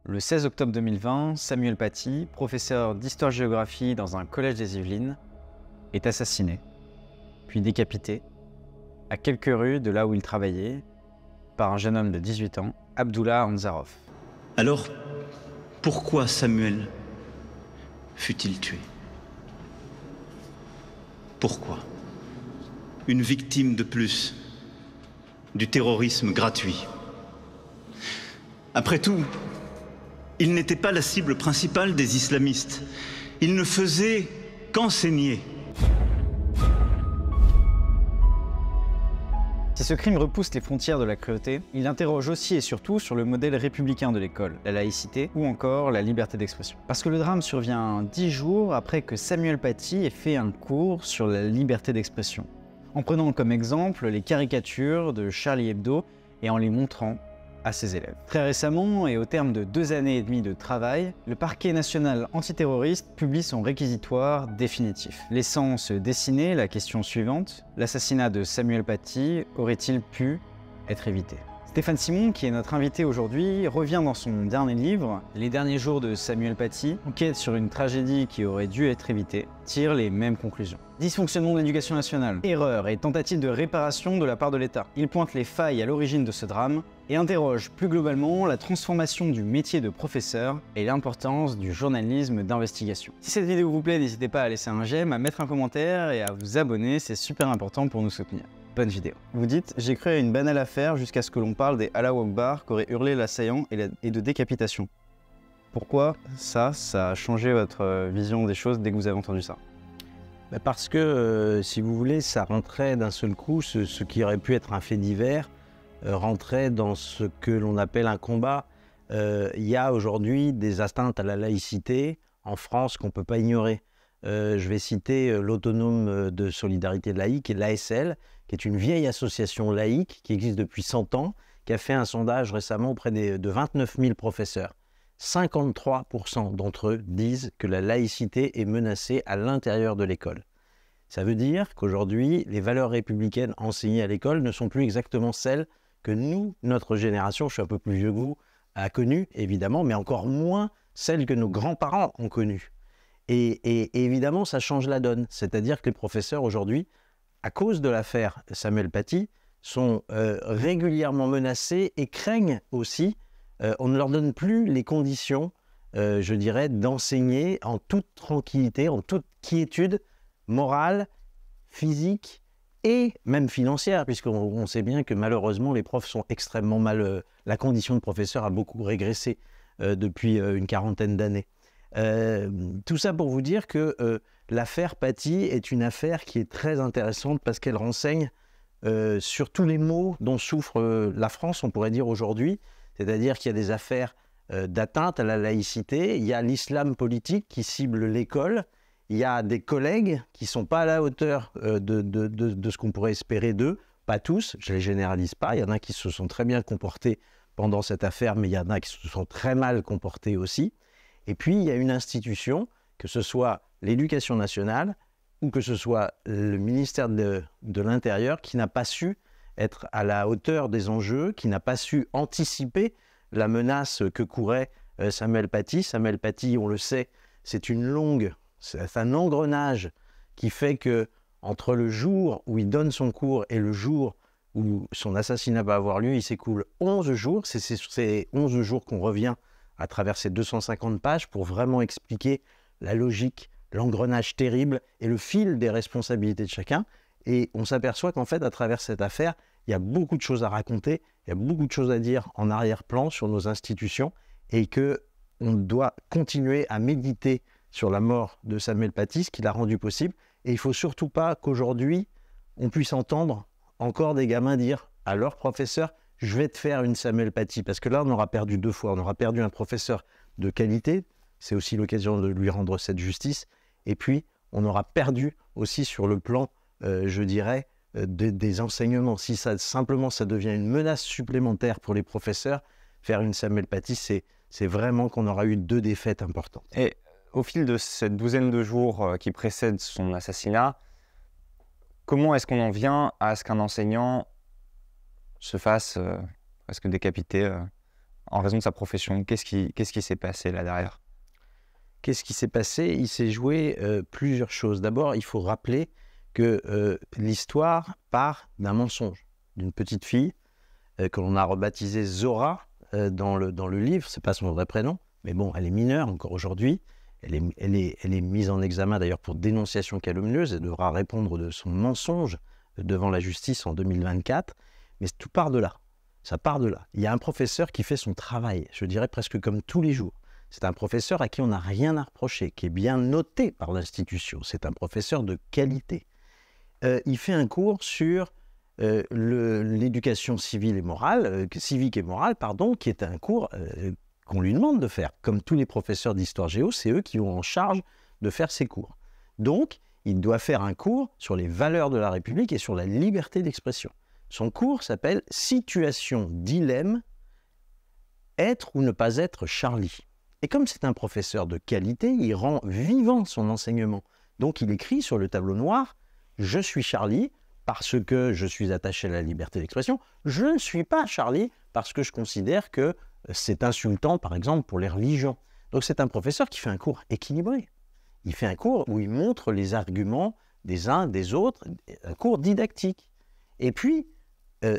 Le 16 octobre 2020, Samuel Paty, professeur d'histoire-géographie dans un collège des Yvelines, est assassiné, puis décapité, à quelques rues de là où il travaillait, par un jeune homme de 18 ans, Abdullah Anzarov. Alors, pourquoi Samuel fut-il tué? Pourquoi? Une victime de plus du terrorisme gratuit. Après tout, il n'était pas la cible principale des islamistes. Il ne faisait qu'enseigner. Si ce crime repousse les frontières de la cruauté, il interroge aussi et surtout sur le modèle républicain de l'école, la laïcité ou encore la liberté d'expression. Parce que le drame survient 10 jours après que Samuel Paty ait fait un cours sur la liberté d'expression, en prenant comme exemple les caricatures de Charlie Hebdo et en les montrant à ses élèves. Très récemment, et au terme de 2 années et demie de travail, le parquet national antiterroriste publie son réquisitoire définitif, laissant se dessiner la question suivante: l'assassinat de Samuel Paty aurait-il pu être évité? Stéphane Simon, qui est notre invité aujourd'hui, revient dans son dernier livre, Les derniers jours de Samuel Paty, enquête sur une tragédie qui aurait dû être évitée, tire les mêmes conclusions. Dysfonctionnement de l'éducation nationale, erreur et tentative de réparation de la part de l'État. Il pointe les failles à l'origine de ce drame et interroge plus globalement la transformation du métier de professeur et l'importance du journalisme d'investigation. Si cette vidéo vous plaît, n'hésitez pas à laisser un j'aime, à mettre un commentaire et à vous abonner, c'est super important pour nous soutenir. Bonne vidéo. Vous dites, j'ai cru à une banale affaire jusqu'à ce que l'on parle des Allah Akbar qu'aurait hurlé l'assaillant et de décapitation. Pourquoi ça a changé votre vision des choses dès que vous avez entendu ça? Parce que, si vous voulez, ça rentrait d'un seul coup, ce qui aurait pu être un fait divers, rentrait dans ce que l'on appelle un combat. Il y a aujourd'hui des atteintes à la laïcité en France qu'on ne peut pas ignorer. Je vais citer l'Autonome de solidarité laïque, et l'ASL, qui est une vieille association laïque qui existe depuis 100 ans, qui a fait un sondage récemment auprès de 29 000 professeurs. 53% d'entre eux disent que la laïcité est menacée à l'intérieur de l'école. Ça veut dire qu'aujourd'hui, les valeurs républicaines enseignées à l'école ne sont plus exactement celles que nous, notre génération, je suis un peu plus vieux que vous, a connues, évidemment, mais encore moins celles que nos grands-parents ont connues. Et évidemment, ça change la donne. C'est-à-dire que les professeurs aujourd'hui, à cause de l'affaire Samuel Paty, sont régulièrement menacés et craignent aussi. On ne leur donne plus les conditions, je dirais, d'enseigner en toute tranquillité, en toute quiétude morale, physique et même financière, puisqu'on sait bien que malheureusement les profs sont extrêmement mal. La condition de professeur a beaucoup régressé depuis une quarantaine d'années. Tout ça pour vous dire que l'affaire Paty est une affaire qui est très intéressante parce qu'elle renseigne sur tous les maux dont souffre la France, on pourrait dire aujourd'hui. C'est-à-dire qu'il y a des affaires d'atteinte à la laïcité, il y a l'islam politique qui cible l'école, il y a des collègues qui ne sont pas à la hauteur de ce qu'on pourrait espérer d'eux, pas tous, je ne les généralise pas, il y en a qui se sont très bien comportés pendant cette affaire, mais il y en a qui se sont très mal comportés aussi. Et puis il y a une institution, que ce soit l'éducation nationale ou que ce soit le ministère de l'Intérieur, qui n'a pas su être à la hauteur des enjeux, qui n'a pas su anticiper la menace que courait Samuel Paty. Samuel Paty, on le sait, c'est un engrenage qui fait que entre le jour où il donne son cours et le jour où son assassinat va avoir lieu, il s'écoule 11 jours. C'est sur ces 11 jours qu'on revient à travers ces 250 pages pour vraiment expliquer la logique, l'engrenage terrible et le fil des responsabilités de chacun. Et on s'aperçoit qu'en fait, à travers cette affaire, il y a beaucoup de choses à raconter, il y a beaucoup de choses à dire en arrière-plan sur nos institutions et qu'on doit continuer à méditer sur la mort de Samuel Paty, ce qui l'a rendu possible. Et il ne faut surtout pas qu'aujourd'hui, on puisse entendre encore des gamins dire à leur professeur « je vais te faire une Samuel Paty ». Parce que là, on aura perdu 2 fois. On aura perdu un professeur de qualité, c'est aussi l'occasion de lui rendre cette justice. Et puis, on aura perdu aussi sur le plan je dirais, des enseignements. Si simplement ça devient une menace supplémentaire pour les professeurs, faire une Samuel Paty, c'est vraiment qu'on aura eu 2 défaites importantes. Et au fil de cette douzaine de jours qui précèdent son assassinat, comment est-ce qu'on en vient à ce qu'un enseignant se fasse presque décapiter en raison de sa profession. Qu'est-ce qui s'est passé là derrière? Qu'est-ce qui s'est passé? Il s'est joué plusieurs choses. D'abord, il faut rappeler que l'histoire part d'un mensonge, d'une petite fille que l'on a rebaptisée Zora dans le livre. Ce n'est pas son vrai prénom, mais bon, elle est mineure encore aujourd'hui. Elle est mise en examen d'ailleurs pour dénonciation calomnieuse. Elle devra répondre de son mensonge devant la justice en 2024. Mais tout part de là. Ça part de là. Il y a un professeur qui fait son travail, je dirais presque comme tous les jours. C'est un professeur à qui on n'a rien à reprocher, qui est bien noté par l'institution. C'est un professeur de qualité. Il fait un cours sur l'éducation civique et morale, qui est un cours qu'on lui demande de faire. Comme tous les professeurs d'histoire géo, c'est eux qui ont en charge de faire ces cours. Donc, il doit faire un cours sur les valeurs de la République et sur la liberté d'expression. Son cours s'appelle « Situation, dilemme, être ou ne pas être Charlie ». Et comme c'est un professeur de qualité, il rend vivant son enseignement. Donc il écrit sur le tableau noir « Je suis Charlie parce que je suis attaché à la liberté d'expression. Je ne suis pas Charlie parce que je considère que c'est insultant, par exemple, pour les religions. » Donc c'est un professeur qui fait un cours équilibré. Il fait un cours où il montre les arguments des uns, des autres, un cours didactique. Et puis,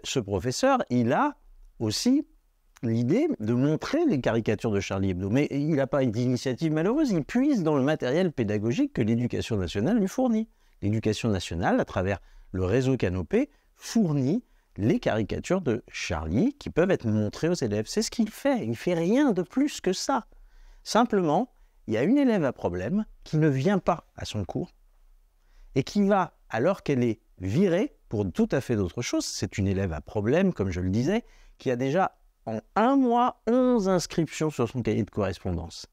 ce professeur, il a aussi l'idée de montrer les caricatures de Charlie Hebdo. Mais il n'a pas d'initiative malheureuse, il puise dans le matériel pédagogique que l'Éducation nationale lui fournit. L'Éducation nationale, à travers le réseau Canopé, fournit les caricatures de Charlie qui peuvent être montrées aux élèves. C'est ce qu'il fait, il ne fait rien de plus que ça. Simplement, il y a une élève à problème qui ne vient pas à son cours et qui va, alors qu'elle est virée pour tout à fait d'autres choses, c'est une élève à problème, comme je le disais, qui a déjà en 1 mois 11 inscriptions sur son cahier de correspondance,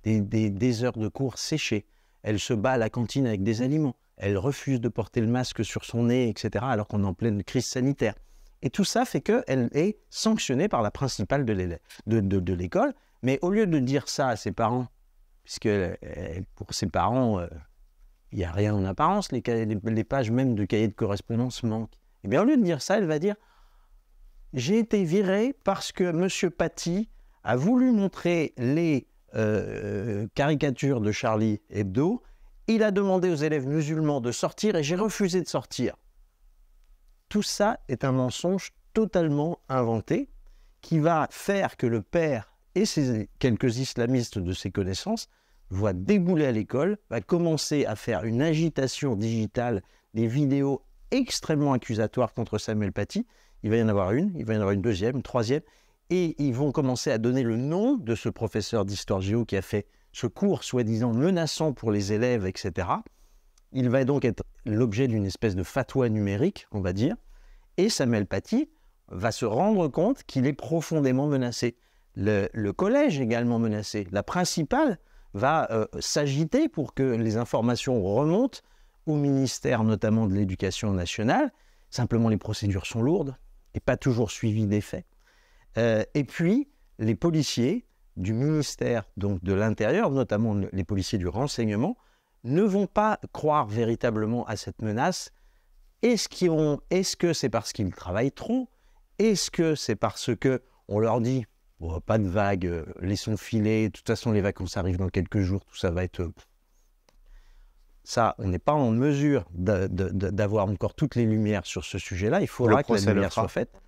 des heures de cours séchées. Elle se bat à la cantine avec des aliments, elle refuse de porter le masque sur son nez, etc., alors qu'on est en pleine crise sanitaire. Et tout ça fait qu'elle est sanctionnée par la principale de l'école, mais au lieu de dire ça à ses parents, puisque pour ses parents, il n'y a rien en apparence, les pages même de cahier de correspondance manquent. Et bien au lieu de dire ça, elle va dire « J'ai été virée parce que M. Paty a voulu montrer les caricatures de Charlie Hebdo. Il a demandé aux élèves musulmans de sortir et j'ai refusé de sortir. » Tout ça est un mensonge totalement inventé qui va faire que le père et quelques islamistes de ses connaissances va débouler à l'école, va commencer à faire une agitation digitale, des vidéos extrêmement accusatoires contre Samuel Paty. Il va y en avoir une, il va y en avoir une deuxième, une troisième, et ils vont commencer à donner le nom de ce professeur d'histoire géo qui a fait ce cours soi-disant menaçant pour les élèves, etc. Il va donc être l'objet d'une espèce de fatwa numérique, on va dire, et Samuel Paty va se rendre compte qu'il est profondément menacé. Le collège est également menacé. La principale va s'agiter pour que les informations remontent au ministère, notamment de l'Éducation nationale. Simplement, les procédures sont lourdes et pas toujours suivies des faits. Et puis, les policiers du ministère donc de l'Intérieur, notamment les policiers du renseignement, ne vont pas croire véritablement à cette menace. Est-ce que c'est parce qu'ils travaillent trop? Est-ce que c'est parce qu'on leur dit bon, pas de vagues, laissons filer, de toute façon les vacances arrivent dans quelques jours, tout ça va être... Ça, on n'est pas en mesure d'avoir encore toutes les lumières sur ce sujet-là. Il faudra que la lumière soit faite.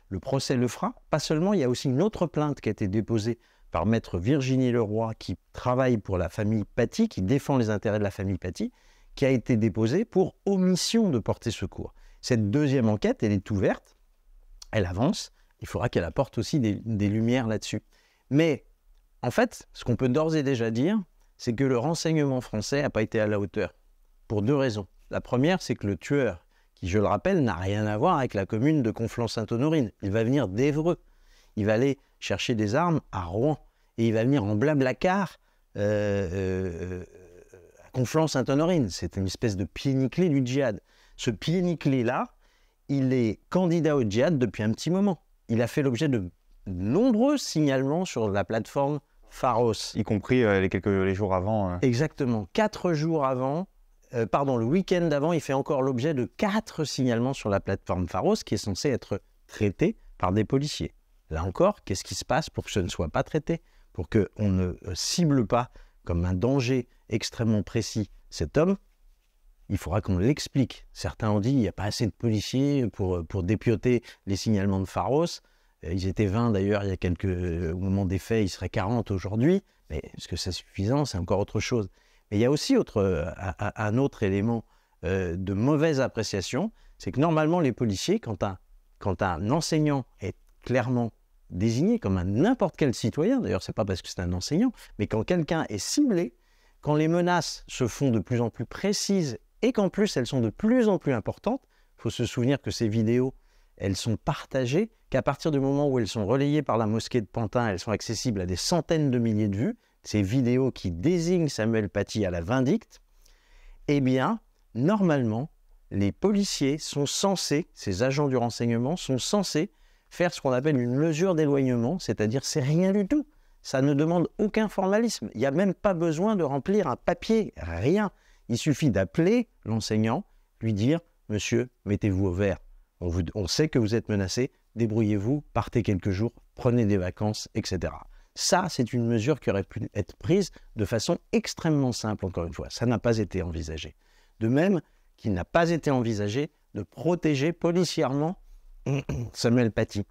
Le procès le fera. Pas seulement, il y a aussi une autre plainte qui a été déposée par maître Virginie Leroy, qui travaille pour la famille Paty, qui défend les intérêts de la famille Paty, qui a été déposée pour omission de porter secours. Cette deuxième enquête, elle est ouverte, elle avance. Il faudra qu'elle apporte aussi des lumières là-dessus. Mais en fait, ce qu'on peut d'ores et déjà dire, c'est que le renseignement français n'a pas été à la hauteur, pour 2 raisons. La première, c'est que le tueur, qui, je le rappelle, n'a rien à voir avec la commune de Conflans-Sainte-Honorine. Il va venir d'Évreux. Il va aller chercher des armes à Rouen. Et il va venir en Blablacar à Conflans-Sainte-Honorine. C'est une espèce de pied nickelé du djihad. Ce pied nickelé-là, il est candidat au djihad depuis un petit moment. Il a fait l'objet de nombreux signalements sur la plateforme Pharos. Y compris les jours avant. Exactement. 4 jours avant, le week-end d'avant, il fait encore l'objet de 4 signalements sur la plateforme Pharos qui est censée être traitée par des policiers. Là encore, qu'est-ce qui se passe pour que ce ne soit pas traité, pour qu'on ne cible pas comme un danger extrêmement précis cet homme? Il faudra qu'on l'explique. Certains ont dit qu'il n'y a pas assez de policiers pour dépioter les signalements de Pharos. Ils étaient 20 d'ailleurs au moment des faits, ils seraient 40 aujourd'hui. Mais est-ce que c'est suffisant? C'est encore autre chose. Mais il y a aussi un autre élément de mauvaise appréciation, c'est que normalement les policiers, quand un enseignant est clairement désigné comme n'importe quel citoyen, d'ailleurs c'est pas parce que c'est un enseignant, mais quand quelqu'un est ciblé, quand les menaces se font de plus en plus précises et qu'en plus elles sont de plus en plus importantes, il faut se souvenir que ces vidéos, elles sont partagées, qu'à partir du moment où elles sont relayées par la mosquée de Pantin, elles sont accessibles à des centaines de milliers de vues, ces vidéos qui désignent Samuel Paty à la vindicte, eh bien, normalement, les policiers sont censés, ces agents du renseignement, sont censés faire ce qu'on appelle une mesure d'éloignement, c'est-à-dire c'est rien du tout. Ça ne demande aucun formalisme. Il n'y a même pas besoin de remplir un papier, rien. Il suffit d'appeler l'enseignant, lui dire « Monsieur, mettez-vous au vert. On sait que vous êtes menacé, débrouillez-vous, partez quelques jours, prenez des vacances, etc. » Ça, c'est une mesure qui aurait pu être prise de façon extrêmement simple, encore une fois. Ça n'a pas été envisagé. De même qu'il n'a pas été envisagé de protéger policièrement Samuel Paty.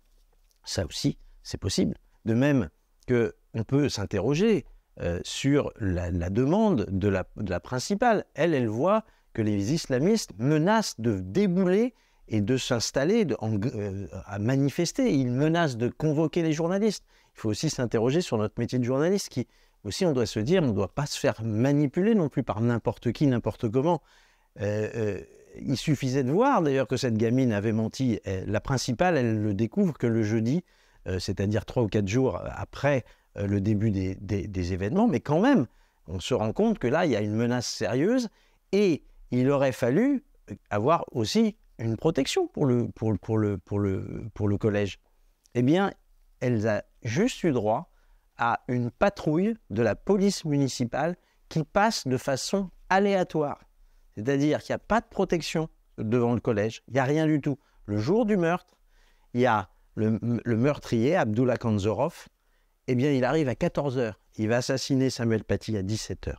Ça aussi, c'est possible. De même qu'on peut s'interroger sur la demande de la principale. Elle voit que les islamistes menacent de débouler et de s'installer, à manifester. Ils menacent de convoquer les journalistes. Il faut aussi s'interroger sur notre métier de journaliste qui, aussi, on doit se dire, on ne doit pas se faire manipuler non plus par n'importe qui, n'importe comment. Il suffisait de voir d'ailleurs que cette gamine avait menti. La principale, elle le découvre que le jeudi, c'est-à-dire 3 ou 4 jours après le début des événements. Mais quand même, on se rend compte que là, il y a une menace sérieuse et il aurait fallu avoir aussi une protection pour le collège. Eh bien, elle a juste eu droit à une patrouille de la police municipale qui passe de façon aléatoire. C'est-à-dire qu'il n'y a pas de protection devant le collège, il n'y a rien du tout. Le jour du meurtre, il y a le meurtrier, Abdullah Kanzorov, eh bien, il arrive à 14h. Il va assassiner Samuel Paty à 17h.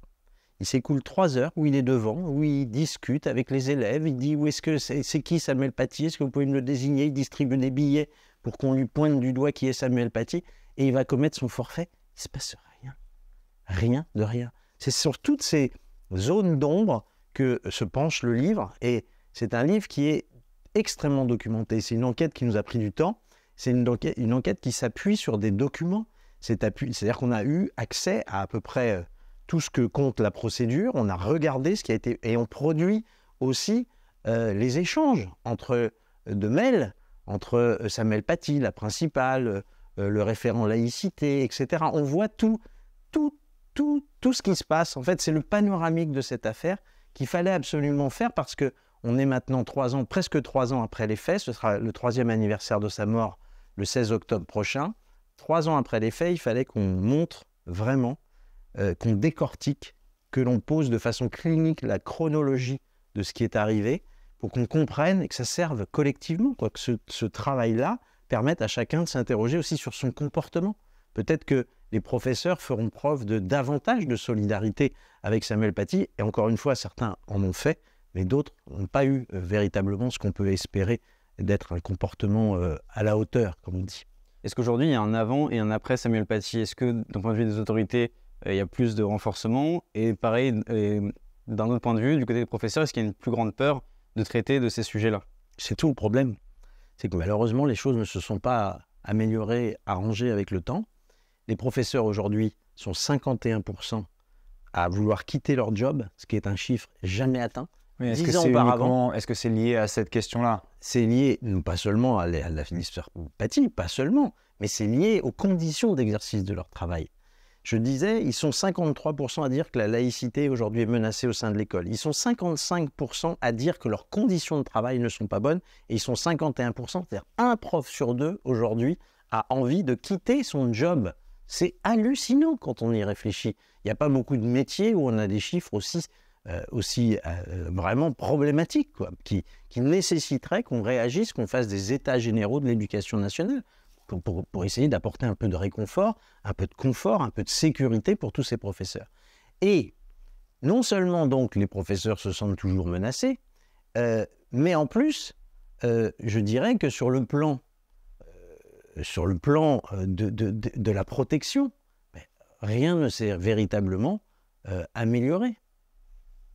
Il s'écoule 3 heures où il est devant, où il discute avec les élèves, il dit « Où est-ce que c'est qui Samuel Paty? Est-ce que vous pouvez me le désigner ?» Il distribue des billets pour qu'on lui pointe du doigt qui est Samuel Paty, et il va commettre son forfait. Il ne se passe rien. Rien de rien. C'est sur toutes ces zones d'ombre que se penche le livre, et c'est un livre qui est extrêmement documenté. C'est une enquête qui nous a pris du temps, c'est une enquête qui s'appuie sur des documents, c'est-à-dire qu'on a eu accès à peu près tout ce que compte la procédure, on a regardé ce qui a été, et on produit aussi les échanges de mails entre Samuel Paty, la principale, le référent laïcité, etc. On voit tout ce qui se passe. En fait, c'est le panoramique de cette affaire qu'il fallait absolument faire parce qu'on est maintenant presque 3 ans après les faits. Ce sera le 3e anniversaire de sa mort le 16 octobre prochain. 3 ans après les faits, il fallait qu'on montre vraiment, qu'on décortique, que l'on pose de façon clinique la chronologie de ce qui est arrivé pour qu'on comprenne et que ça serve collectivement, quoi, que ce travail-là permette à chacun de s'interroger aussi sur son comportement. Peut-être que les professeurs feront preuve de davantage de solidarité avec Samuel Paty, et encore une fois, certains en ont fait, mais d'autres n'ont pas eu véritablement ce qu'on peut espérer d'être un comportement à la hauteur, comme on dit. Est-ce qu'aujourd'hui, il y a un avant et un après Samuel Paty? Est-ce que, d'un point de vue des autorités, il y a plus de renforcement? Et pareil, d'un autre point de vue, du côté des professeurs, est-ce qu'il y a une plus grande peur de traiter de ces sujets-là? C'est tout le problème. C'est que malheureusement, les choses ne se sont pas améliorées, arrangées avec le temps. Les professeurs aujourd'hui sont 51% à vouloir quitter leur job, ce qui est un chiffre jamais atteint. Oui, est-ce que c'est lié à cette question-là? C'est lié, pas seulement à la ministre Paty, pas seulement, mais c'est lié aux conditions d'exercice de leur travail. Je disais, ils sont 53% à dire que la laïcité aujourd'hui est menacée au sein de l'école. Ils sont 55% à dire que leurs conditions de travail ne sont pas bonnes. Et ils sont 51%, c'est-à-dire un prof sur 2 aujourd'hui a envie de quitter son job. C'est hallucinant quand on y réfléchit. Il n'y a pas beaucoup de métiers où on a des chiffres aussi vraiment problématiques, quoi, qui nécessiteraient qu'on réagisse, qu'on fasse des états généraux de l'éducation nationale. pour essayer d'apporter un peu de réconfort, un peu de confort, un peu de sécurité pour tous ces professeurs. Et non seulement donc les professeurs se sentent toujours menacés, mais en plus, je dirais que sur le plan de la protection, rien ne s'est véritablement amélioré.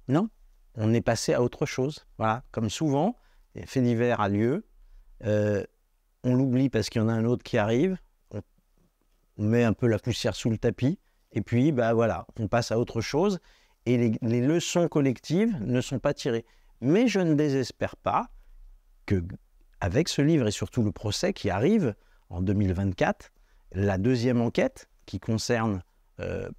Non, on est passé à autre chose. Voilà, comme souvent, un fait divers a lieu, on l'oublie parce qu'il y en a un autre qui arrive, on met un peu la poussière sous le tapis, et puis voilà, on passe à autre chose, et les leçons collectives ne sont pas tirées. Mais je ne désespère pas qu'avec ce livre et surtout le procès qui arrive en 2024, la deuxième enquête qui concerne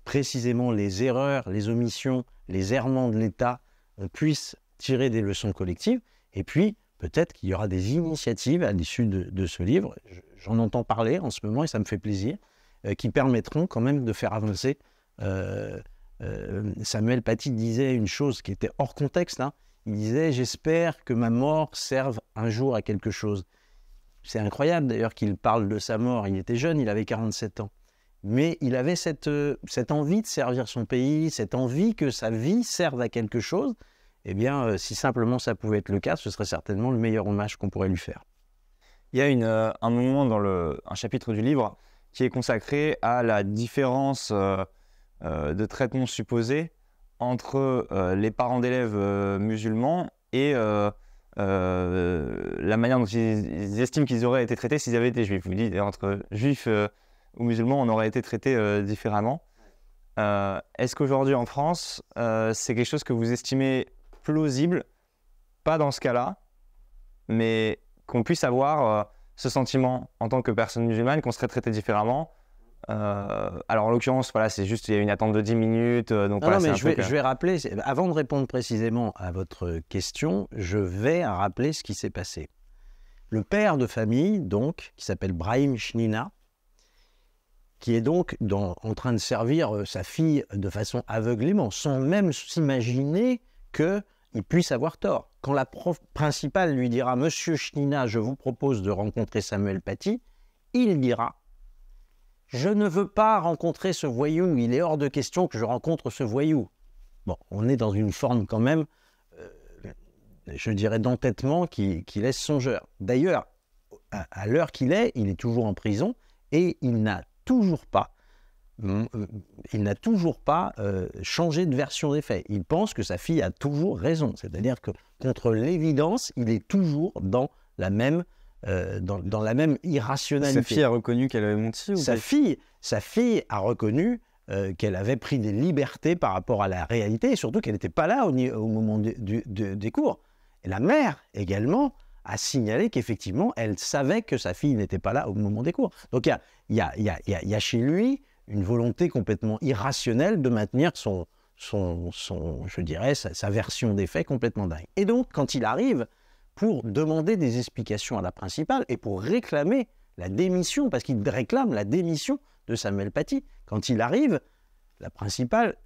précisément les erreurs, les omissions, les errements de l'État, on puisse tirer des leçons collectives. Et puis, peut-être qu'il y aura des initiatives à l'issue de ce livre, j'en entends parler en ce moment et ça me fait plaisir, qui permettront quand même de faire avancer. Samuel Paty disait une chose qui était hors contexte, hein. Il disait « J'espère que ma mort serve un jour à quelque chose ». C'est incroyable d'ailleurs qu'il parle de sa mort. Il était jeune, il avait 47 ans. Mais il avait cette envie de servir son pays, cette envie que sa vie serve à quelque chose. Eh bien, si simplement ça pouvait être le cas, ce serait certainement le meilleur hommage qu'on pourrait lui faire. Il y a un moment dans un chapitre du livre qui est consacré à la différence de traitement supposé entre les parents d'élèves musulmans et la manière dont ils estiment qu'ils auraient été traités s'ils avaient été juifs. Vous dites, entre juifs ou musulmans, on aurait été traités différemment. Est-ce qu'aujourd'hui en France, c'est quelque chose que vous estimez plausible, pas dans ce cas-là, mais qu'on puisse avoir ce sentiment en tant que personne musulmane, qu'on serait traité différemment? Alors en l'occurrence, voilà, c'est juste il y a une attente de 10 minutes. Donc voilà, mais je vais rappeler, avant de répondre précisément à votre question, je vais rappeler ce qui s'est passé. Le père de famille, donc, qui s'appelle Brahim Chnina, qui est donc en train de servir sa fille de façon aveuglément, sans même s'imaginer qu'il puisse avoir tort. Quand la prof principale lui dira « Monsieur Chnina, je vous propose de rencontrer Samuel Paty », il dira « Je ne veux pas rencontrer ce voyou, il est hors de question que je rencontre ce voyou. » Bon, on est dans une forme quand même, je dirais, d'entêtement qui laisse songeur. D'ailleurs, à l'heure qu'il est, il est toujours en prison et il n'a toujours pas changé de version des faits. Il pense que sa fille a toujours raison. C'est-à-dire que contre l'évidence, il est toujours dans la même irrationalité. Sa fille a reconnu qu'elle avait menti Sa fille a reconnu qu'elle avait pris des libertés par rapport à la réalité et surtout qu'elle n'était pas là au moment des cours. Et la mère également a signalé qu'effectivement, elle savait que sa fille n'était pas là au moment des cours. Donc il y a chez lui une volonté complètement irrationnelle de maintenir je dirais, sa version des faits complètement dingue. Et donc, quand il arrive pour demander des explications à la principale et pour réclamer la démission, parce qu'il réclame la démission de Samuel Paty, quand il arrive, la principale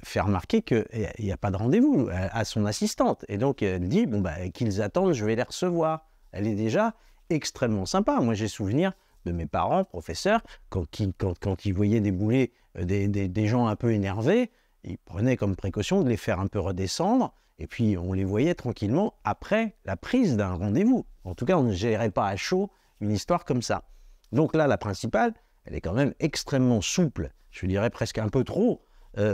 fait remarquer qu'il n'y a pas de rendez-vous à son assistante. Et donc, elle dit qu'ils attendent, je vais les recevoir. Elle est déjà extrêmement sympa. Moi, j'ai souvenir de mes parents, professeurs, quand ils voyaient débouler des gens un peu énervés, ils prenaient comme précaution de les faire un peu redescendre, et puis on les voyait tranquillement après la prise d'un rendez-vous. En tout cas, on ne gérait pas à chaud une histoire comme ça. Donc là, la principale, elle est quand même extrêmement souple, je dirais presque un peu trop,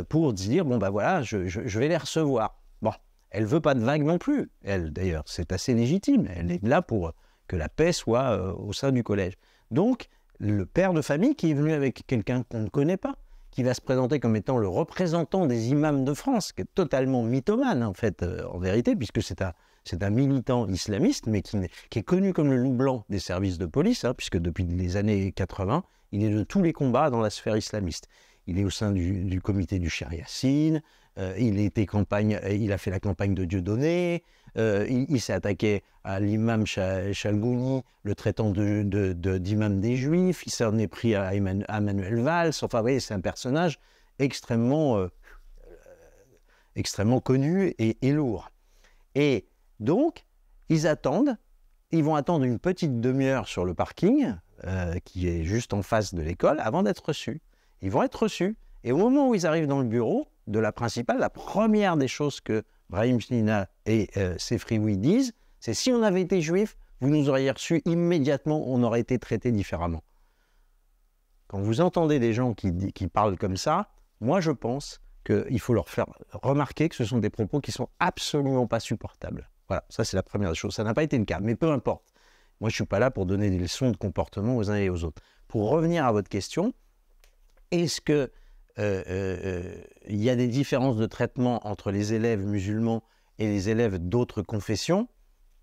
pour dire, voilà, je vais les recevoir. Bon, elle ne veut pas de vague non plus. Elle, d'ailleurs, c'est assez légitime. Elle est là pour que la paix soit au sein du collège. Donc, le père de famille qui est venu avec quelqu'un qu'on ne connaît pas, qui va se présenter comme étant le représentant des imams de France, qui est totalement mythomane, en fait, en vérité, puisque c'est un militant islamiste, mais qui est connu comme le loup blanc des services de police, puisque depuis les années 80, il est de tous les combats dans la sphère islamiste. Il est au sein du comité du Cheikh Yassine, il a fait la campagne de Dieudonné, il s'est attaqué à l'imam Chalgouni, le traitant d'imam des Juifs, il s'en est pris à Manuel Valls. Enfin, vous voyez, c'est un personnage extrêmement connu et lourd. Et donc, ils vont attendre une petite demi-heure sur le parking, qui est juste en face de l'école avant d'être reçus. Ils vont être reçus. Et au moment où ils arrivent dans le bureau de la principale, la première des choses que Brahim Snina et Sefrioui disent, c'est si on avait été juif, vous nous auriez reçus immédiatement, on aurait été traités différemment. Quand vous entendez des gens qui parlent comme ça, moi je pense qu'il faut leur faire remarquer que ce sont des propos qui ne sont absolument pas supportables. Voilà, ça c'est la première chose. Ça n'a pas été le cas, mais peu importe. Moi je ne suis pas là pour donner des leçons de comportement aux uns et aux autres. Pour revenir à votre question, est-ce que il y a des différences de traitement entre les élèves musulmans et les élèves d'autres confessions?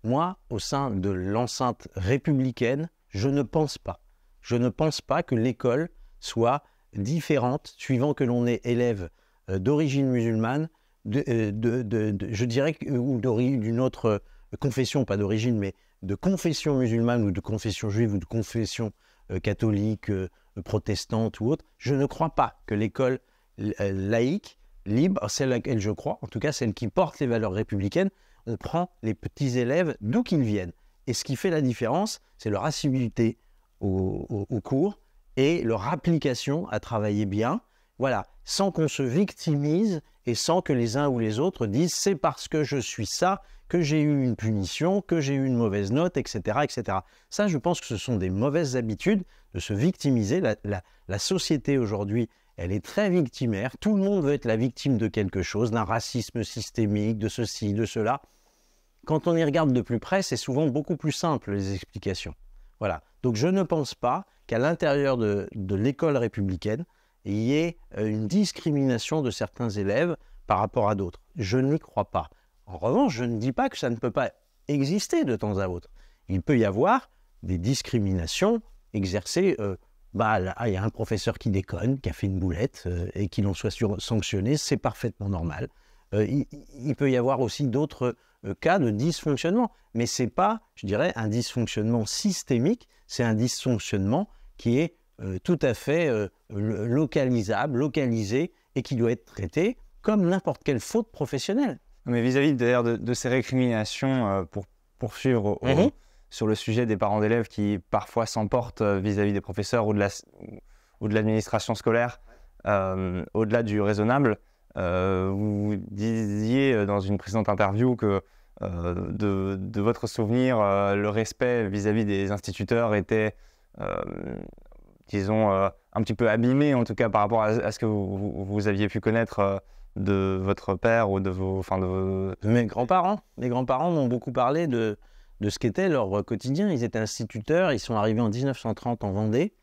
Moi, au sein de l'enceinte républicaine, je ne pense pas. Je ne pense pas que l'école soit différente suivant que l'on est élève d'origine musulmane, je dirais, ou d'une autre confession, pas d'origine, mais de confession musulmane ou de confession juive ou de confession catholique, protestante ou autre. Je ne crois pas que l'école laïque, libre, celle à laquelle je crois, en tout cas celle qui porte les valeurs républicaines, on prend les petits élèves d'où qu'ils viennent. Et ce qui fait la différence, c'est leur assiduité au cours et leur application à travailler bien, voilà, sans qu'on se victimise et sans que les uns ou les autres disent « c'est parce que je suis ça que j'ai eu une punition, que j'ai eu une mauvaise note, etc. etc. » Ça, je pense que ce sont des mauvaises habitudes de se victimiser. La société aujourd'hui, elle est très victimaire. Tout le monde veut être la victime de quelque chose, d'un racisme systémique, de ceci, de cela. Quand on y regarde de plus près, c'est souvent beaucoup plus simple, les explications. Voilà. Donc je ne pense pas qu'à l'intérieur de l'école républicaine, il y ait une discrimination de certains élèves par rapport à d'autres. Je n'y crois pas. En revanche, je ne dis pas que ça ne peut pas exister de temps à autre. Il peut y avoir des discriminations exercées. Il y a un professeur qui déconne, qui a fait une boulette, et qu'il en soit sanctionné, c'est parfaitement normal. Il peut y avoir aussi d'autres cas de dysfonctionnement. Mais ce n'est pas, je dirais, un dysfonctionnement systémique, c'est un dysfonctionnement qui est tout à fait localisable, localisé, et qui doit être traité comme n'importe quelle faute professionnelle. Mais vis-à-vis d'ailleurs de ces récriminations, pour poursuivre sur le sujet des parents d'élèves qui parfois s'emportent vis-à-vis des professeurs ou de l'administration scolaire, au-delà du raisonnable, vous disiez dans une précédente interview que de votre souvenir, le respect vis-à-vis des instituteurs était, disons, un petit peu abîmé, en tout cas par rapport à ce que vous aviez pu connaître de votre père ou de vos... Mes grands-parents m'ont beaucoup parlé de ce qu'était leur quotidien. Ils étaient instituteurs, ils sont arrivés en 1930 en Vendée,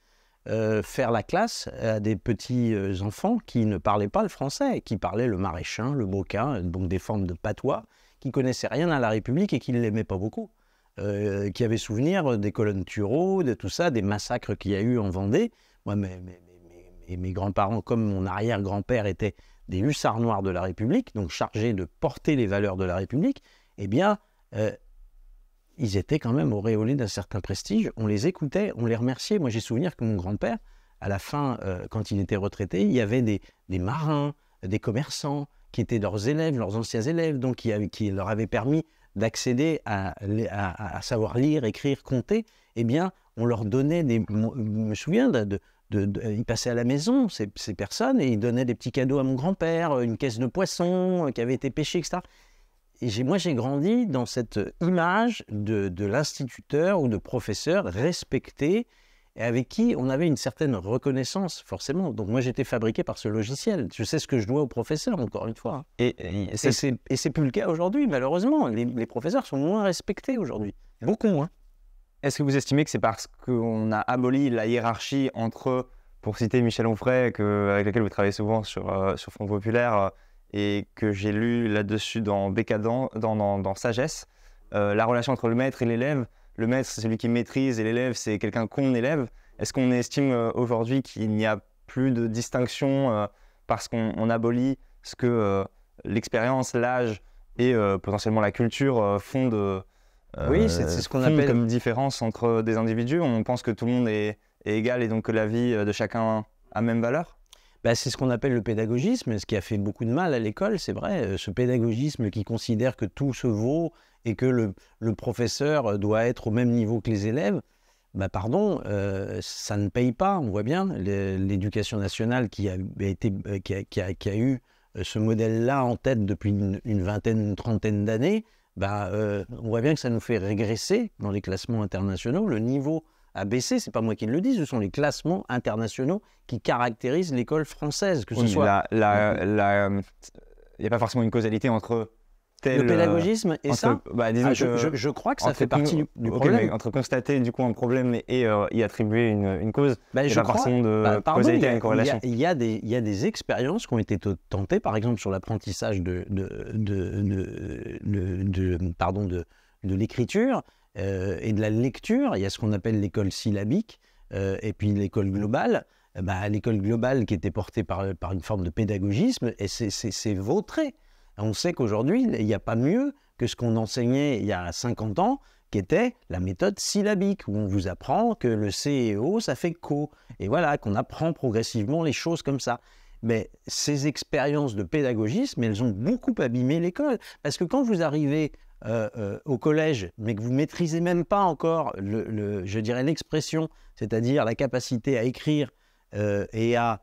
faire la classe à des petits enfants qui ne parlaient pas le français, qui parlaient le maraîchin, le bocain, donc des formes de patois, qui ne connaissaient rien à la République et qui ne l'aimaient pas beaucoup. Qui avaient souvenir des colonnes Turreau, de tout ça, des massacres qu'il y a eu en Vendée. Moi, mes grands-parents, comme mon arrière-grand-père, étaient des hussards noirs de la République, donc chargés de porter les valeurs de la République, eh bien, ils étaient quand même auréolés d'un certain prestige. On les écoutait, on les remerciait. Moi, j'ai souvenir que mon grand-père, à la fin, quand il était retraité, il y avait des marins, des commerçants qui étaient leurs élèves, leurs anciens élèves, donc qui leur avaient permis d'accéder à savoir lire, écrire, compter. Eh bien, on leur donnait des... Je me souviens ils passaient à la maison, ces personnes, et ils donnaient des petits cadeaux à mon grand-père, une caisse de poissons qui avait été pêchée, etc. Et moi, j'ai grandi dans cette image de l'instituteur ou de professeur respecté, et avec qui on avait une certaine reconnaissance, forcément. Donc moi, j'étais fabriqué par ce logiciel. Je sais ce que je dois aux professeurs, encore une fois. Et c'est plus le cas aujourd'hui, malheureusement. Les professeurs sont moins respectés aujourd'hui, beaucoup moins. Est-ce que vous estimez que c'est parce qu'on a aboli la hiérarchie entre, pour citer Michel Onfray, avec lequel vous travaillez souvent sur Front Populaire, et que j'ai lu là-dessus dans Bécadent, dans Sagesse, la relation entre le maître et l'élève. Le maître, c'est celui qui maîtrise, et l'élève, c'est quelqu'un qu'on élève. Est-ce qu'on estime aujourd'hui qu'il n'y a plus de distinction parce qu'on abolit ce que l'expérience, l'âge et potentiellement la culture font oui, c'est ce qu'on appelle comme différence entre des individus? On pense que tout le monde est égal et donc que la vie de chacun a même valeur? C'est ce qu'on appelle le pédagogisme, ce qui a fait beaucoup de mal à l'école, c'est vrai. Ce pédagogisme qui considère que tout se vaut et que le professeur doit être au même niveau que les élèves. pardon, ça ne paye pas, on voit bien. L'éducation nationale qui a eu ce modèle-là en tête depuis une vingtaine, une trentaine d'années, on voit bien que ça nous fait régresser dans les classements internationaux. Le niveau a baissé, c'est pas moi qui le dis, ce sont les classements internationaux qui caractérisent l'école française. Que ce soit... Il n'y a pas forcément une causalité entre le pédagogisme et ça, je crois que ça fait partie du problème. Mais entre constater du coup un problème et y attribuer une cause, il n'y a pas forcément de causalité à une corrélation. Il y a des expériences qui ont été tentées, par exemple sur l'apprentissage de l'écriture et de la lecture. Il y a ce qu'on appelle l'école syllabique et puis l'école globale. L'école globale qui était portée par une forme de pédagogisme, et c'est vautré. On sait qu'aujourd'hui, il n'y a pas mieux que ce qu'on enseignait il y a 50 ans, qui était la méthode syllabique, où on vous apprend que le C et O, ça fait co. Et voilà, qu'on apprend progressivement les choses comme ça. Mais ces expériences de pédagogisme, elles ont beaucoup abîmé l'école. Parce que quand vous arrivez au collège, mais que vous ne maîtrisez même pas encore, je dirais, l'expression, c'est-à-dire la capacité à écrire et à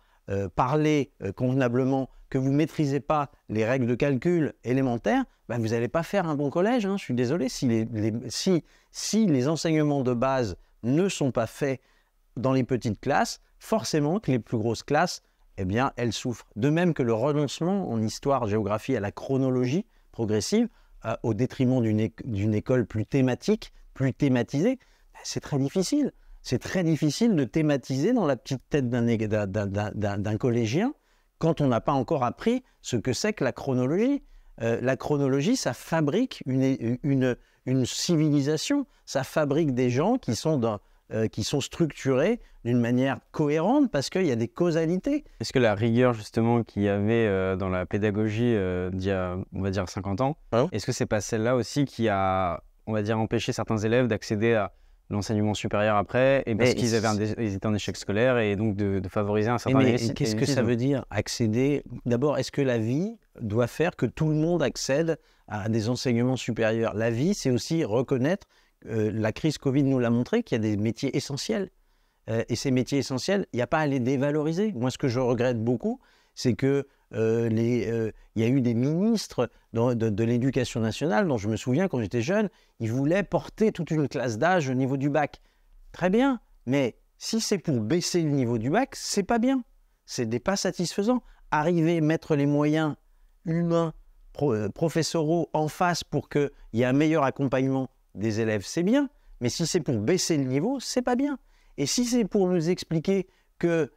parler convenablement, que vous ne maîtrisez pas les règles de calcul élémentaires, vous n'allez pas faire un bon collège. Je suis désolé, si les enseignements de base ne sont pas faits dans les petites classes, forcément que les plus grosses classes, elles souffrent. De même que le renoncement en histoire, géographie à la chronologie progressive, au détriment d'une école plus thématique, plus thématisée, c'est très difficile. C'est très difficile de thématiser dans la petite tête d'un collégien quand on n'a pas encore appris ce que c'est que la chronologie. La chronologie, ça fabrique une civilisation, ça fabrique des gens qui sont structurés d'une manière cohérente parce qu'il y a des causalités. Est-ce que la rigueur justement qu'il y avait dans la pédagogie d'il y a, on va dire, 50 ans, est-ce que c'est pas celle-là aussi qui a, on va dire, empêché certains élèves d'accéder à l'enseignement supérieur après, et parce qu'ils étaient en échec scolaire, et donc de favoriser un certain élitisme. Qu'est-ce que ça veut dire, accéder? D'abord, est-ce que la vie doit faire que tout le monde accède à des enseignements supérieurs? La vie, c'est aussi reconnaître, la crise Covid nous l'a montré, qu'il y a des métiers essentiels. Et ces métiers essentiels, il n'y a pas à les dévaloriser. Moi, ce que je regrette beaucoup, c'est que il y a eu des ministres de l'éducation nationale dont je me souviens quand j'étais jeune, ils voulaient porter toute une classe d'âge au niveau du bac. Très bien, mais si c'est pour baisser le niveau du bac, c'est pas bien. C'est pas satisfaisant. Arriver, mettre les moyens humains, professoraux en face pour qu'il y ait un meilleur accompagnement des élèves, c'est bien. Mais si c'est pour baisser le niveau, c'est pas bien. Et si c'est pour nous expliquer que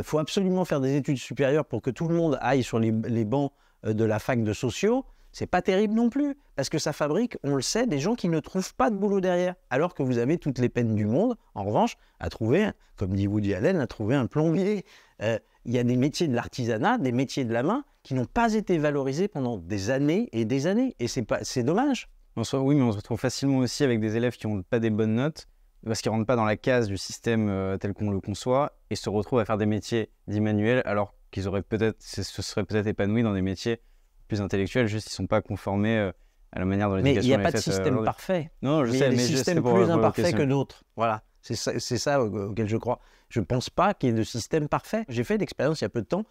faut absolument faire des études supérieures pour que tout le monde aille sur les bancs de la fac de sociaux, c'est pas terrible non plus, parce que ça fabrique, on le sait, des gens qui ne trouvent pas de boulot derrière, alors que vous avez toutes les peines du monde, en revanche, à trouver, comme dit Woody Allen, à trouver un plombier. Il y a des métiers de l'artisanat, des métiers de la main, qui n'ont pas été valorisés pendant des années, et c'est dommage. Oui, mais on se retrouve facilement aussi avec des élèves qui n'ont pas des bonnes notes, parce qu'ils ne rentrent pas dans la case du système tel qu'on le conçoit, et se retrouvent à faire des métiers dits manuels, alors qu'ils se seraient peut-être épanouis dans des métiers plus intellectuels, juste ils ne sont pas conformés à la manière dont l'éducation est faite. Mais il n'y a pas de système parfait. Non, je sais, mais il y a des systèmes plus imparfaits que d'autres. Voilà, c'est ça auquel je crois. Je ne pense pas qu'il y ait de système parfait. J'ai fait l'expérience il y a peu de temps,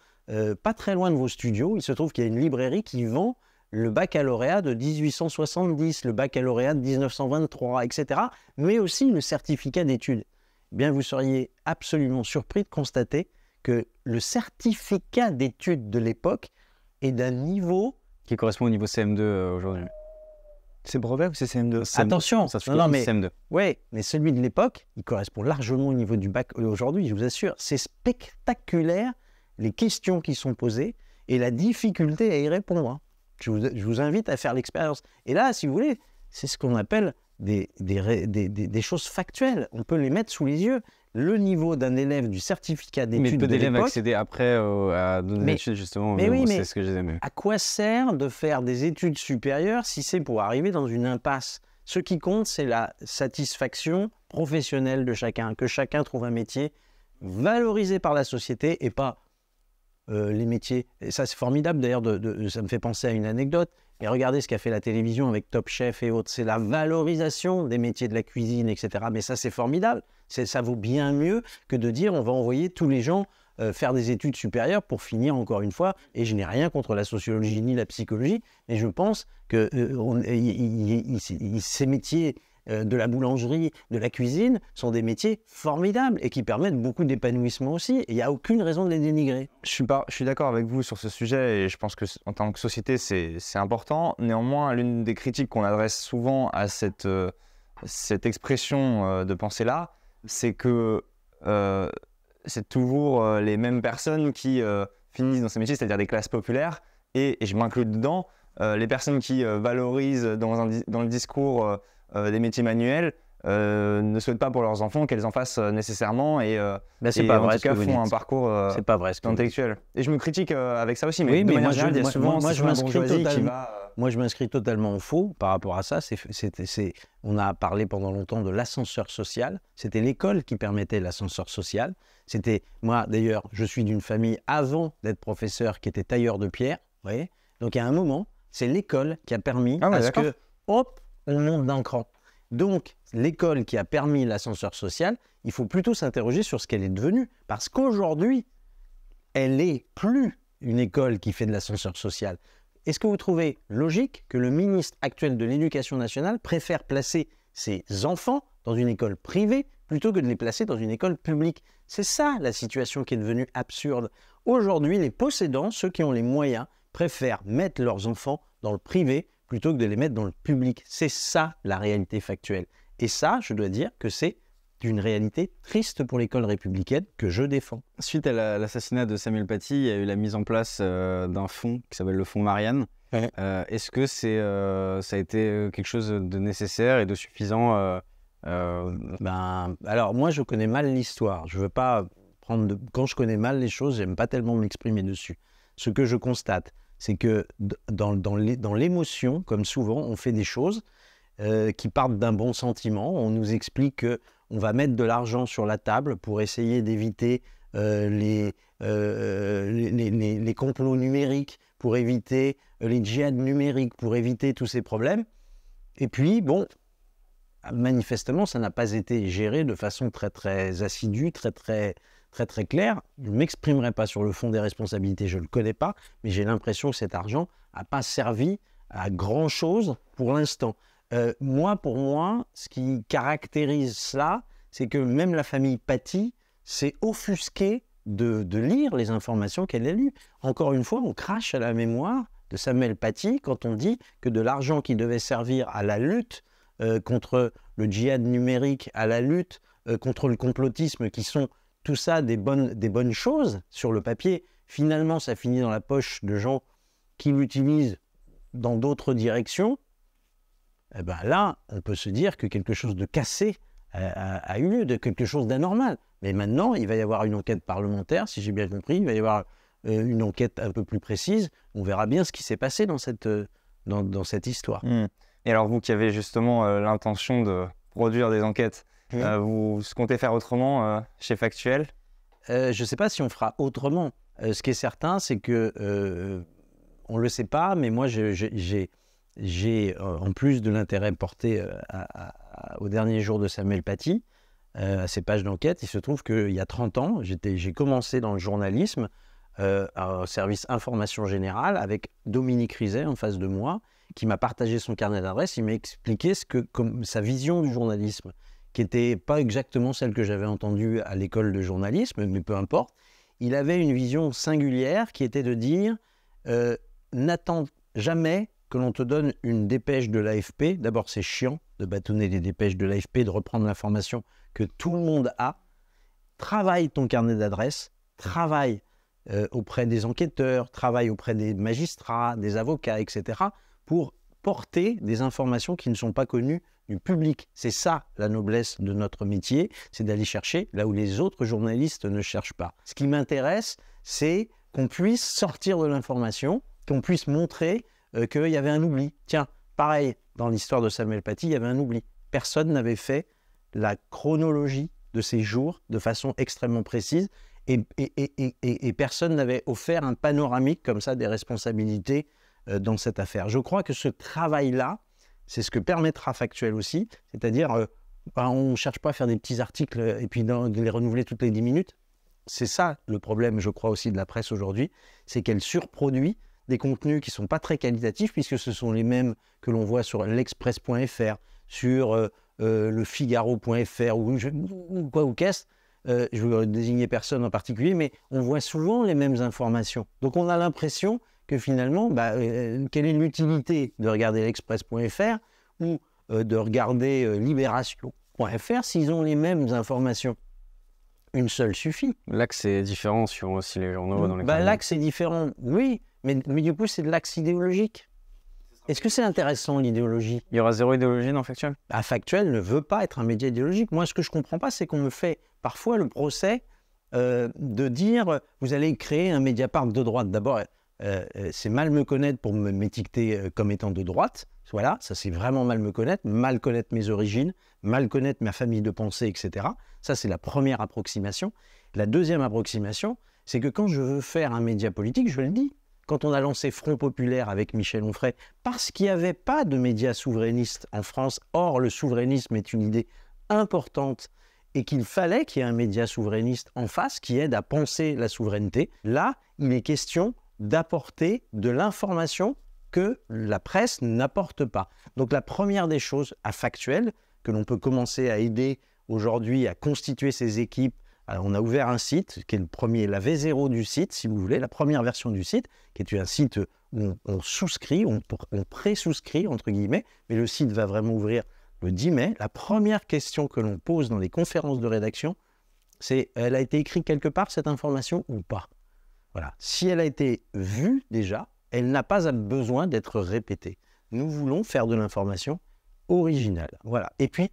pas très loin de vos studios, il se trouve qu'il y a une librairie qui vend le baccalauréat de 1870, le baccalauréat de 1923, etc., mais aussi le certificat d'études. Eh bien, vous seriez absolument surpris de constater que le certificat d'études de l'époque est d'un niveau... qui correspond au niveau CM2 aujourd'hui. C'est brevet ou c'est CM2? Attention, mais CM2. Oui, mais celui de l'époque, il correspond largement au niveau du bac aujourd'hui, je vous assure. C'est spectaculaire, les questions qui sont posées et la difficulté à y répondre. Je vous invite à faire l'expérience. Et là, si vous voulez, c'est ce qu'on appelle des choses factuelles. On peut les mettre sous les yeux. Le niveau d'un élève du certificat d'études de l'époque... Mais peu d'élèves accéder après à d'autres études, justement. C'est ce que je disais. À quoi sert de faire des études supérieures si c'est pour arriver dans une impasse? Ce qui compte, c'est la satisfaction professionnelle de chacun. Que chacun trouve un métier valorisé par la société et pas les métiers. Et ça, c'est formidable d'ailleurs, ça me fait penser à une anecdote. Et regardez ce qu'a fait la télévision avec Top Chef et autres. C'est la valorisation des métiers de la cuisine, etc. Mais ça, c'est formidable. Ça vaut bien mieux que de dire on va envoyer tous les gens faire des études supérieures pour finir encore une fois. Et je n'ai rien contre la sociologie ni la psychologie, mais je pense que ces métiers de la boulangerie, de la cuisine, sont des métiers formidables et qui permettent beaucoup d'épanouissement aussi. Et il n'y a aucune raison de les dénigrer. Je suis d'accord avec vous sur ce sujet et je pense qu'en tant que société, c'est important. Néanmoins, l'une des critiques qu'on adresse souvent à cette expression de pensée-là, c'est que c'est toujours les mêmes personnes qui finissent dans ces métiers, c'est-à-dire des classes populaires, et je m'inclus dedans, les personnes qui valorisent dans le discours des métiers manuels ne souhaitent pas pour leurs enfants qu'elles en fassent nécessairement et c'est pas en vrai tout cas ce que vous font un dites. parcours C'est pas vrai ce que vous dites. intellectuel. Et je me critique avec ça aussi, mais Oui, de mais manière moi, générale, il y a souvent moi, je la m'inscris bourgeoisie qui totalement. va... Moi, je m'inscris totalement en faux par rapport à ça. On a parlé pendant longtemps de l'ascenseur social. C'était l'école qui permettait l'ascenseur social. Moi, d'ailleurs, je suis d'une famille, avant d'être professeur, qui était tailleur de pierre. Vous voyez ? Donc, à un moment, c'est l'école qui a permis à ce que, hop, on monte d'un cran. Donc, l'école qui a permis l'ascenseur social, il faut plutôt s'interroger sur ce qu'elle est devenue. Parce qu'aujourd'hui, elle n'est plus une école qui fait de l'ascenseur social. Est-ce que vous trouvez logique que le ministre actuel de l'Éducation nationale préfère placer ses enfants dans une école privée plutôt que de les placer dans une école publique? C'est ça la situation qui est devenue absurde. Aujourd'hui, les possédants, ceux qui ont les moyens, préfèrent mettre leurs enfants dans le privé plutôt que de les mettre dans le public. C'est ça la réalité factuelle. Et ça, je dois dire que c'est une réalité triste pour l'école républicaine que je défends. Suite à l'assassinat de Samuel Paty, il y a eu la mise en place d'un fonds qui s'appelle le fonds Marianne. Ouais. Est-ce que ça a été quelque chose de nécessaire et de suffisant Alors moi, je connais mal l'histoire. Je veux pas quand je connais mal les choses, j'aime pas tellement m'exprimer dessus. Ce que je constate, c'est que dans l'émotion, comme souvent, on fait des choses qui partent d'un bon sentiment. On nous explique qu'on va mettre de l'argent sur la table pour essayer d'éviter les complots numériques, pour éviter les djihad numériques, pour éviter tous ces problèmes. Et puis, bon, manifestement, ça n'a pas été géré de façon très, très assidue, très, très claire. Je ne m'exprimerai pas sur le fond des responsabilités, je ne le connais pas, mais j'ai l'impression que cet argent n'a pas servi à grand-chose pour l'instant. Pour moi, ce qui caractérise cela, c'est que même la famille Paty s'est offusquée de lire les informations qu'elle a lues. Encore une fois, on crache à la mémoire de Samuel Paty quand on dit que de l'argent qui devait servir à la lutte contre le djihad numérique, à la lutte contre le complotisme, qui sont tout ça des bonnes choses sur le papier, finalement ça finit dans la poche de gens qui l'utilisent dans d'autres directions. Eh ben là, on peut se dire que quelque chose de cassé a eu lieu, de quelque chose d'anormal. Mais maintenant, il va y avoir une enquête parlementaire, si j'ai bien compris, il va y avoir une enquête un peu plus précise. On verra bien ce qui s'est passé dans cette histoire. Et alors vous qui avez justement l'intention de produire des enquêtes, vous comptez faire autrement chez Factuel? Je ne sais pas si on fera autrement. Ce qui est certain, c'est que, on ne le sait pas, mais moi j'ai en plus de l'intérêt porté au dernier jour de Samuel Paty, à ces pages d'enquête, il se trouve qu'il y a 30 ans, j'ai commencé dans le journalisme, au service information générale, avec Dominique Rizet en face de moi, qui m'a partagé son carnet d'adresses. Il m'a expliqué sa vision du journalisme, qui n'était pas exactement celle que j'avais entendue à l'école de journalisme, mais peu importe. Il avait une vision singulière qui était de dire n'attends jamais que l'on te donne une dépêche de l'AFP. D'abord, c'est chiant de bâtonner les dépêches de l'AFP, de reprendre l'information que tout le monde a. Travaille ton carnet d'adresses, travaille auprès des enquêteurs, travaille auprès des magistrats, des avocats, etc., pour porter des informations qui ne sont pas connues du public. C'est ça la noblesse de notre métier, c'est d'aller chercher là où les autres journalistes ne cherchent pas. Ce qui m'intéresse, c'est qu'on puisse sortir de l'information, qu'on puisse montrer qu'il y avait un oubli. Tiens, pareil, dans l'histoire de Samuel Paty, il y avait un oubli. Personne n'avait fait la chronologie de ces jours de façon extrêmement précise. Et personne n'avait offert un panoramique comme ça des responsabilités dans cette affaire. Je crois que ce travail-là, c'est ce que permettra Factuel aussi, c'est-à-dire on ne cherche pas à faire des petits articles et puis de les renouveler toutes les 10 minutes. C'est ça le problème, je crois, aussi de la presse aujourd'hui, c'est qu'elle surproduit des contenus qui ne sont pas très qualitatifs, puisque ce sont les mêmes que l'on voit sur l'Express.fr, sur le Figaro.fr ou quoi ou qu'est-ce. Je ne veux désigner personne en particulier, mais on voit souvent les mêmes informations. Donc on a l'impression que finalement, quelle est l'utilité de regarder l'Express.fr ou de regarder Libération.fr s'ils ont les mêmes informations? Une seule suffit. L'axe est différent sur aussi les journaux dans les l'axe est différent, oui, mais du coup c'est de l'axe idéologique. Est-ce que c'est intéressant l'idéologie? Il y aura zéro idéologie dans Factuel? Factuel ne veut pas être un média idéologique. Moi, ce que je ne comprends pas, c'est qu'on me fait parfois le procès de dire vous allez créer un Mediapart de droite. D'abord, c'est mal me connaître pour m'étiqueter comme étant de droite. Voilà, ça c'est vraiment mal me connaître, mal connaître mes origines, mal connaître ma famille de pensée, etc. Ça, c'est la première approximation. La deuxième approximation, c'est que quand je veux faire un média politique, je le dis, quand on a lancé Front Populaire avec Michel Onfray, parce qu'il n'y avait pas de médias souverainistes en France, or le souverainisme est une idée importante et qu'il fallait qu'il y ait un média souverainiste en face qui aide à penser la souveraineté, là, il est question d'apporter de l'information que la presse n'apporte pas. Donc la première des choses à Factuel, que l'on peut commencer à aider aujourd'hui à constituer ces équipes. Alors, on a ouvert un site qui est le premier, la V0 du site, si vous voulez, la première version du site, qui est un site où on souscrit, on pré-souscrit, entre guillemets, mais le site va vraiment ouvrir le 10 mai. La première question que l'on pose dans les conférences de rédaction, c'est elle a été écrite quelque part cette information ou pas? Voilà. Si elle a été vue déjà, elle n'a pas besoin d'être répétée. Nous voulons faire de l'information originale. Voilà. Et puis,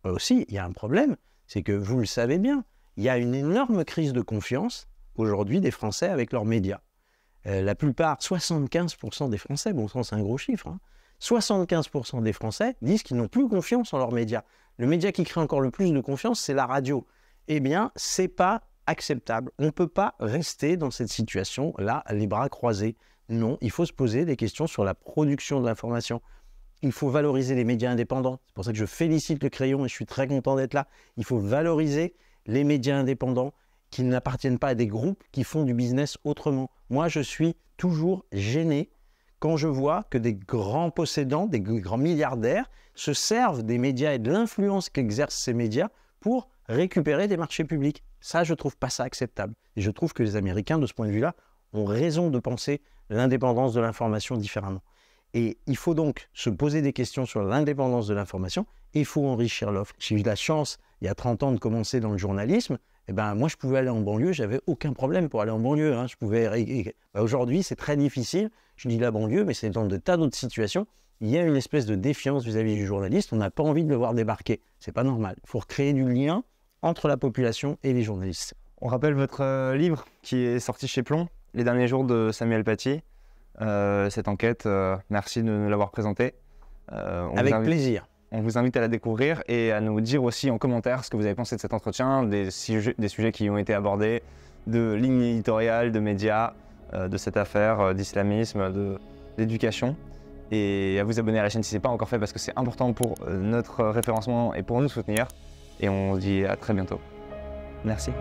aussi, il y a un problème, c'est que vous le savez bien, il y a une énorme crise de confiance aujourd'hui des Français avec leurs médias. La plupart, 75% des Français, bon sang c'est un gros chiffre, 75% des Français disent qu'ils n'ont plus confiance en leurs médias. Le média qui crée encore le plus de confiance, c'est la radio. Eh bien, c'est pas acceptable. On ne peut pas rester dans cette situation-là, les bras croisés. Non, il faut se poser des questions sur la production de l'information. Il faut valoriser les médias indépendants. C'est pour ça que je félicite le Crayon et je suis très content d'être là. Il faut valoriser les médias indépendants qui n'appartiennent pas à des groupes qui font du business autrement. Moi, je suis toujours gêné quand je vois que des grands possédants, des grands milliardaires se servent des médias et de l'influence qu'exercent ces médias pour récupérer des marchés publics. Ça, je ne trouve pas ça acceptable. Et je trouve que les Américains, de ce point de vue-là, ont raison de penser l'indépendance de l'information différemment. Et il faut donc se poser des questions sur l'indépendance de l'information et il faut enrichir l'offre. J'ai eu la chance, il y a 30 ans, de commencer dans le journalisme. Et moi, je pouvais aller en banlieue, j'avais aucun problème pour aller en banlieue. Aujourd'hui, c'est très difficile. Je dis la banlieue, mais c'est dans de tas d'autres situations. Il y a une espèce de défiance vis-à-vis du journaliste. On n'a pas envie de le voir débarquer. C'est pas normal. Il faut recréer du lien entre la population et les journalistes. On rappelle votre livre qui est sorti chez Plomb, Les derniers jours de Samuel Paty. Cette enquête, merci de nous l'avoir présentée. Avec plaisir. On vous invite à la découvrir et à nous dire aussi en commentaire ce que vous avez pensé de cet entretien, des sujets qui ont été abordés, de lignes éditoriales, de médias, de cette affaire d'islamisme, d'éducation. Et à vous abonner à la chaîne si ce n'est pas encore fait parce que c'est important pour notre référencement et pour nous soutenir. Et on se dit à très bientôt. Merci.